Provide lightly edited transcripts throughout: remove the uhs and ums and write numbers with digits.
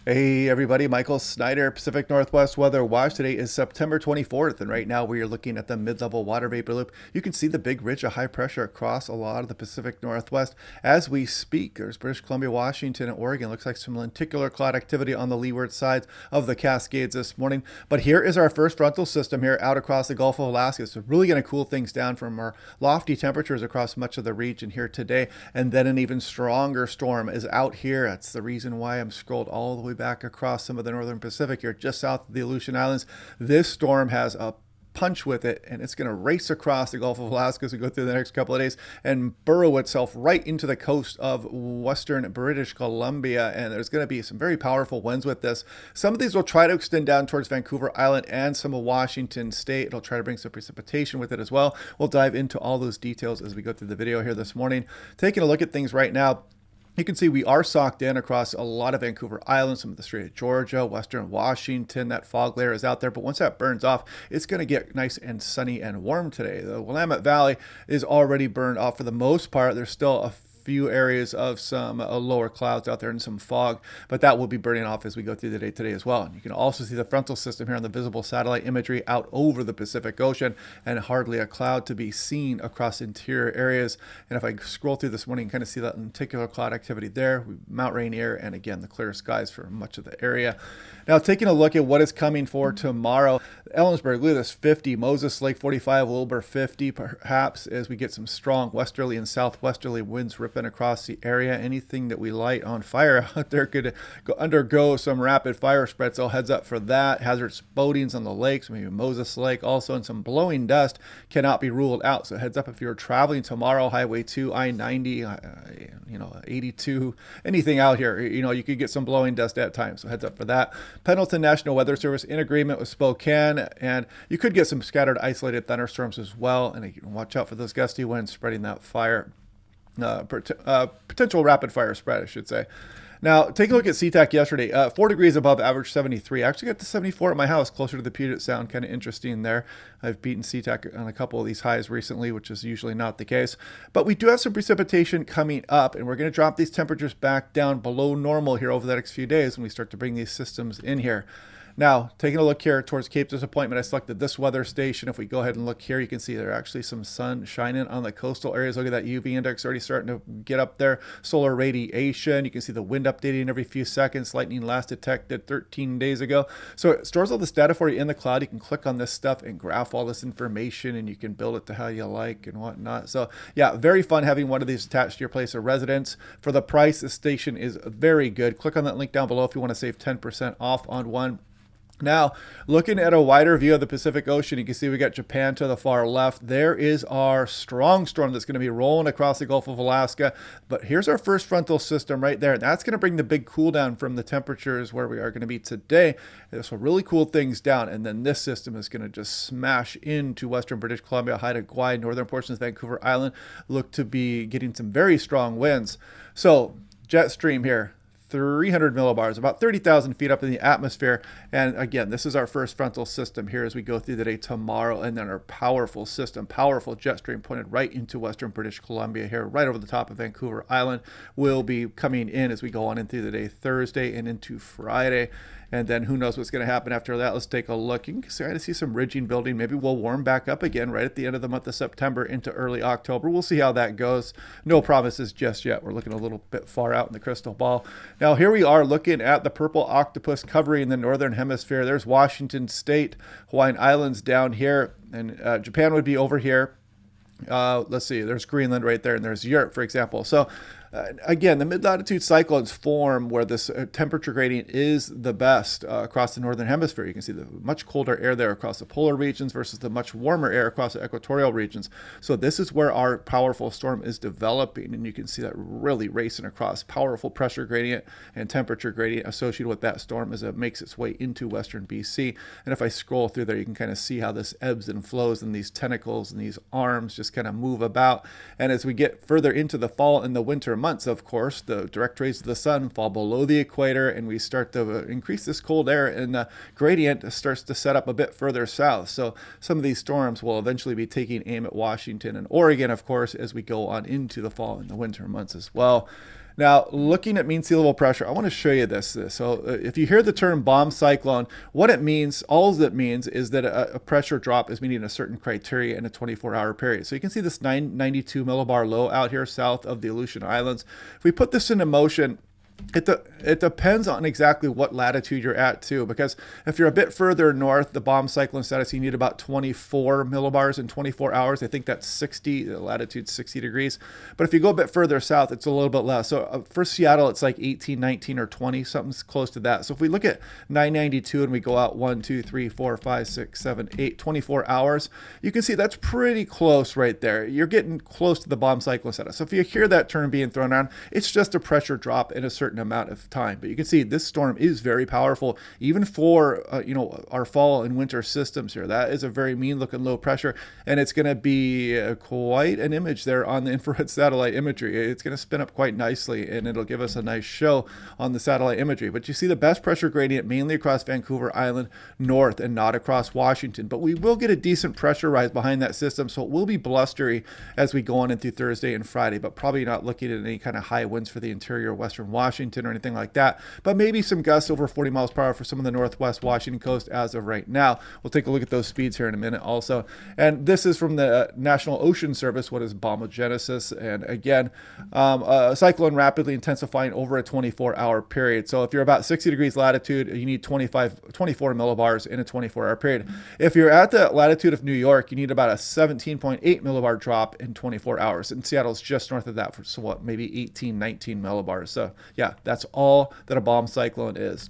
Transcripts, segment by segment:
Hey everybody, Michael Snyder, Pacific Northwest Weather Watch. Today is September 24th, and right now we are looking at the mid-level water vapor loop. You can see the big ridge of high pressure across a lot of the Pacific Northwest as we speak. There's British Columbia, Washington, and Oregon. Looks like some lenticular cloud activity on the leeward sides of the Cascades this morning. But here is our first frontal system here out across the Gulf of Alaska. So really going to cool things down from our lofty temperatures across much of the region here today. And then an even stronger storm is out here. That's the reason why I'm scrolled all the way back across some of the northern Pacific here, just south of the Aleutian Islands. This storm has a punch with it, and it's going to race across the Gulf of Alaska as we go through the next couple of days and burrow itself right into the coast of western British Columbia. And there's going to be some very powerful winds with this. Some of these will try to extend down towards Vancouver Island and some of Washington State. It'll try to bring some precipitation with it as well. We'll dive into all those details as we go through the video here this morning. Taking a look at things right now, you can see we are socked in across a lot of Vancouver Island, some of the Strait of Georgia, western Washington. That fog layer is out there, but once that burns off, it's going to get nice and sunny and warm today. The Willamette Valley is already burned off for the most part. There's still a few areas of some lower clouds out there and some fog, but that will be burning off as we go through the day today as well. And you can also see the frontal system here on the visible satellite imagery out over the Pacific Ocean, and hardly a cloud to be seen across interior areas. And if I scroll through this morning, you can kind of see that lenticular cloud activity there, Mount Rainier, and again the clear skies for much of the area. Now taking a look at what is coming for tomorrow, Ellensburg, look at this, 50, Moses Lake 45, Wilbur 50 perhaps, as we get some strong westerly and southwesterly winds ripping across the area. Anything that we light on fire out there could undergo some rapid fire spread, so heads up for that. Hazardous boatings on the lakes, maybe Moses Lake also, and some blowing dust cannot be ruled out, so heads up if you're traveling tomorrow. Highway 2, I-90, 82, anything out here, you could get some blowing dust at times, so heads up for that. Pendleton National Weather Service in agreement with Spokane, and you could get some scattered isolated thunderstorms as well, and you can watch out for those gusty winds spreading that fire, potential rapid fire spread, I should say. Now, take a look at SeaTac yesterday. 4 degrees above average, 73. I actually got to 74 at my house, closer to the Puget Sound. Kind of interesting there. I've beaten SeaTac on a couple of these highs recently, which is usually not the case. But we do have some precipitation coming up, and we're going to drop these temperatures back down below normal here over the next few days when we start to bring these systems in here. Now, taking a look here towards Cape Disappointment, I selected this weather station. If we go ahead and look here, you can see there's actually some sun shining on the coastal areas. Look at that UV index already starting to get up there. Solar radiation. You can see the wind updating every few seconds. Lightning last detected 13 days ago. So it stores all this data for you in the cloud. You can click on this stuff and graph all this information, and you can build it to how you like and whatnot. So yeah, very fun having one of these attached to your place of residence. For the price, the station is very good. Click on that link down below if you want to save 10% off on one. Now, looking at a wider view of the Pacific Ocean, you can see we got Japan to the far left. There is our strong storm that's going to be rolling across the Gulf of Alaska. But here's our first frontal system right there. That's going to bring the big cool down from the temperatures where we are going to be today. This will really cool things down. And then this system is going to just smash into western British Columbia, Haida Gwaii, northern portions of Vancouver Island. Look to be getting some very strong winds. So, jet stream here. 300 millibars, about 30,000 feet up in the atmosphere. And again, this is our first frontal system here as we go through the day tomorrow. And then our powerful system, powerful jet stream pointed right into western British Columbia here, right over the top of Vancouver Island, will be coming in as we go on into the day Thursday and into Friday. And then who knows what's going to happen after that. Let's take a look. You can start to see some ridging building. Maybe we'll warm back up again right at the end of the month of September into early October. We'll see how that goes. No promises just yet. We're looking a little bit far out in the crystal ball. Now here we are looking at the purple octopus covering the northern hemisphere. There's Washington State, Hawaiian Islands down here, and Japan would be over here. Let's see, there's Greenland right there, and there's Europe, for example. So again, the mid-latitude cyclones form where this temperature gradient is the best across the northern hemisphere. You can see the much colder air there across the polar regions versus the much warmer air across the equatorial regions. So this is where our powerful storm is developing, and you can see that really racing across. Powerful pressure gradient and temperature gradient associated with that storm as it makes its way into western BC. And if I scroll through there, you can kind of see how this ebbs and flows, and these tentacles and these arms just kind of move about. And as we get further into the fall and the winter months, of course, the direct rays of the sun fall below the equator, and we start to increase this cold air, and the gradient starts to set up a bit further south. So some of these storms will eventually be taking aim at Washington and Oregon, of course, as we go on into the fall and the winter months as well. Now, looking at mean sea level pressure, I want to show you this. So if you hear the term bomb cyclone, what it means, all it means is that a pressure drop is meeting a certain criteria in a 24-hour period. So you can see this 992 millibar low out here south of the Aleutian Islands. If we put this into motion, it depends on exactly what latitude you're at too, because if you're a bit further north, the bomb cyclone status, you need about 24 millibars in 24 hours. I think that's 60, the latitude 60 degrees. But if you go a bit further south, it's a little bit less. So for Seattle, it's like 18, 19, or 20, something's close to that. So if we look at 992 and we go out 1, 2, 3, 4, 5, 6, 7, 8, 24 hours, you can see that's pretty close right there. You're getting close to the bomb cyclone status. So if you hear that term being thrown around, it's just a pressure drop in a certain amount of time. But you can see this storm is very powerful, even for our fall and winter systems here. That is a very mean looking low pressure, and it's going to be quite an image there on the infrared satellite imagery. It's going to spin up quite nicely, and it'll give us a nice show on the satellite imagery. But you see the best pressure gradient mainly across Vancouver Island north and not across Washington. But we will get a decent pressure rise behind that system, so it will be blustery as we go on into Thursday and Friday, but probably not looking at any kind of high winds for the interior western Washington or anything like that, but maybe some gusts over 40 miles per hour for some of the northwest Washington coast as of right now. We'll take a look at those speeds here in a minute also. And this is from the National Ocean Service, what is BOM Genesis. And again, a cyclone rapidly intensifying over a 24-hour period. So if you're about 60 degrees latitude, you need 24 millibars in a 24-hour period. If you're at the latitude of New York, you need about a 17.8 millibar drop in 24 hours. And Seattle's just north of that for so what, maybe 18, 19 millibars. So yeah, that's all that a bomb cyclone is.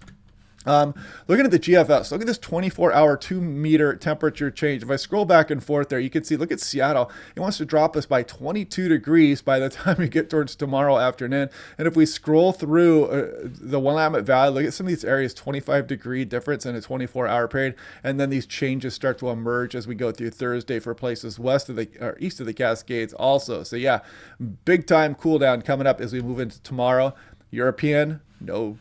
Looking at the GFS, look at this 24-hour 2-meter temperature change. If I scroll back and forth there, you can see, look at Seattle. It wants to drop us by 22 degrees by the time we get towards tomorrow afternoon. And if we scroll through the Willamette Valley, look at some of these areas, 25-degree difference in a 24-hour period. And then these changes start to emerge as we go through Thursday for places west of the or east of the Cascades also. So yeah, big time cool down coming up as we move into tomorrow. European, no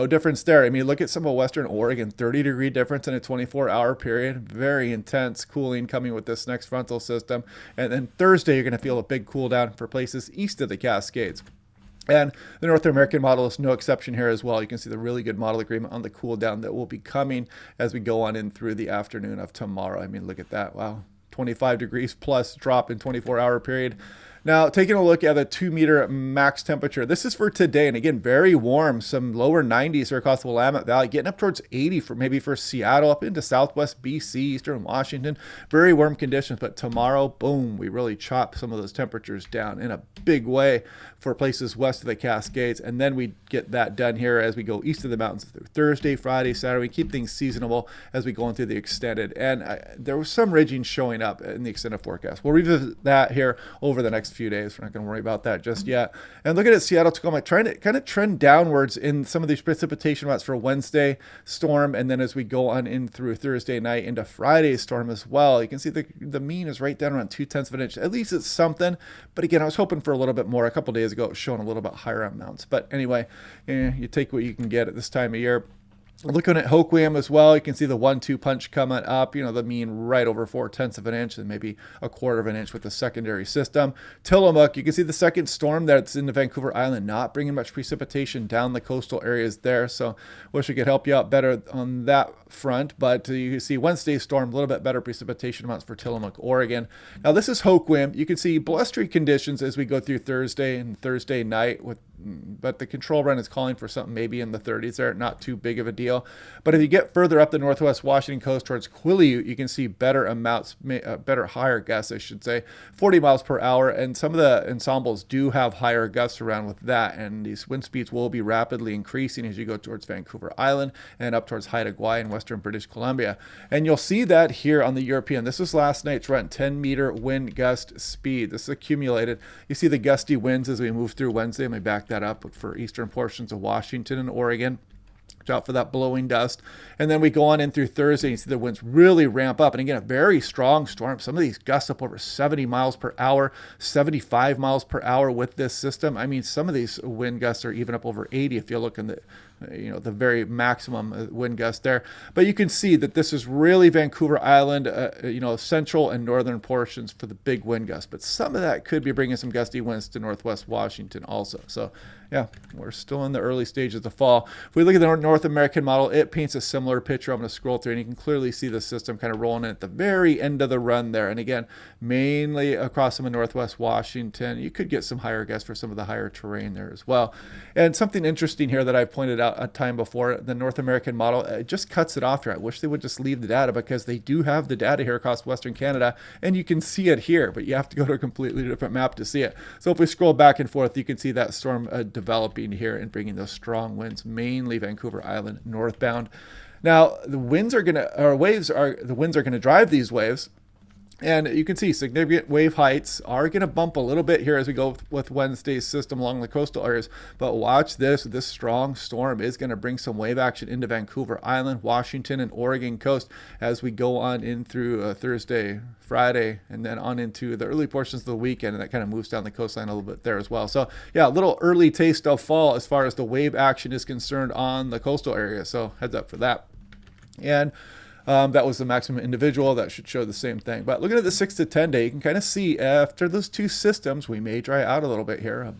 difference there. I mean, look at some of Western Oregon, 30-degree difference in a 24-hour period. Very intense cooling coming with this next frontal system. And then Thursday, you're going to feel a big cool down for places east of the Cascades. And the North American model is no exception here as well. You can see the really good model agreement on the cool down that will be coming as we go on in through the afternoon of tomorrow. I mean, look at that. Wow. 25 degrees plus drop in 24-hour period. Now, taking a look at the 2-meter max temperature, this is for today. And again, very warm, some lower 90s here across the Willamette Valley, getting up towards 80 for Seattle, up into southwest BC, eastern Washington. Very warm conditions. But tomorrow, boom, we really chop some of those temperatures down in a big way for places west of the Cascades. And then we get that done here as we go east of the mountains through Thursday, Friday, Saturday. We keep things seasonable as we go into the extended. And there was some ridging showing up in the extended forecast. We'll revisit that here over the next few days. We're not going to worry about that just yet. And looking at Seattle, Tacoma, trying to kind of trend downwards in some of these precipitation amounts for Wednesday storm. And then as we go on in through Thursday night into Friday's storm as well, you can see the mean is right down around 0.2 of an inch. At least it's something. But again, I was hoping for a little bit more. A couple days ago, it was showing a little bit higher amounts. But anyway, you take what you can get at this time of year. Looking at Hoquiam as well, you can see the 1-2 punch coming up, the mean right over 0.4 of an inch and maybe 1/4 of an inch with the secondary system. Tillamook, you can see the second storm that's in the Vancouver Island, not bringing much precipitation down the coastal areas there. So wish we could help you out better on that front. But you can see Wednesday's storm, a little bit better precipitation amounts for Tillamook, Oregon. Now this is Hoquiam. You can see blustery conditions as we go through Thursday and Thursday night but the control run is calling for something maybe in the 30s there, not too big of a deal. But if you get further up the northwest Washington coast towards Quileute, you can see better amounts, higher gusts, I should say, 40 miles per hour. And some of the ensembles do have higher gusts around with that. And these wind speeds will be rapidly increasing as you go towards Vancouver Island and up towards Haida Gwaii in western British Columbia. And you'll see that here on the European. This was last night's run, 10-meter wind gust speed. This is accumulated. You see the gusty winds as we move through Wednesday. Let me back that up for eastern portions of Washington and Oregon. Watch out for that blowing dust. And then we go on in through Thursday and you see the winds really ramp up. And again, a very strong storm. Some of these gusts up over 70 miles per hour, 75 miles per hour with this system. I mean, some of these wind gusts are even up over 80 if you look in the the very maximum wind gust there. But you can see that this is really Vancouver Island, central and northern portions for the big wind gusts. But some of that could be bringing some gusty winds to northwest Washington also. So yeah, we're still in the early stages of fall. If we look at the North American model, it paints a similar picture. I'm going to scroll through and you can clearly see the system kind of rolling in at the very end of the run there. And again, mainly across some of northwest Washington. You could get some higher gusts for some of the higher terrain there as well. And something interesting here that I pointed out a time before, the North American model, it just cuts it off here. I wish they would just leave the data, because they do have the data here across Western Canada, and you can see it here, but you have to go to a completely different map to see it. So if we scroll back and forth, you can see that storm developing here and bringing those strong winds, mainly Vancouver Island northbound. Now the winds are the winds are going to drive these waves. And you can see significant wave heights are going to bump a little bit here as we go with Wednesday's system along the coastal areas. But watch this. This strong storm is going to bring some wave action into Vancouver Island, Washington, and Oregon coast as we go on in through Thursday, Friday, and then on into the early portions of the weekend. And that kind of moves down the coastline a little bit there as well. So yeah, a little early taste of fall as far as the wave action is concerned on the coastal area. So heads up for that. And that was the maximum individual. That should show the same thing. But looking at the 6 to 10 day, you can kind of see after those two systems, we may dry out a little bit here,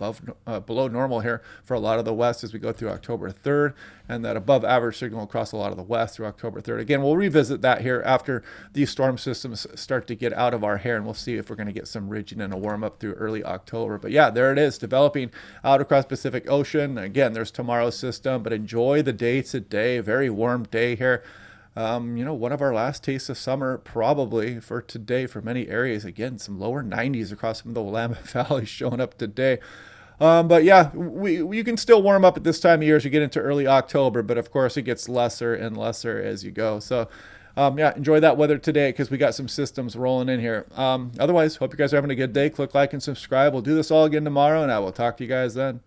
below normal here for a lot of the west as we go through October 3rd, and that above average signal across a lot of the west through October 3rd. Again, we'll revisit that here after these storm systems start to get out of our hair, and we'll see if we're going to get some ridging and a warm up through early October. But yeah, there it is, developing out across Pacific Ocean. Again, there's tomorrow's system, but enjoy the day today. Very warm day here. One of our last tastes of summer probably for today for many areas. Again, some lower 90s across some of the Willamette Valley showing up today. But yeah, you can still warm up at this time of year as you get into early October, but of course it gets lesser and lesser as you go. So yeah, enjoy that weather today because we got some systems rolling in here. Otherwise, hope you guys are having a good day. Click like and subscribe. We'll do this all again tomorrow, and I will talk to you guys then.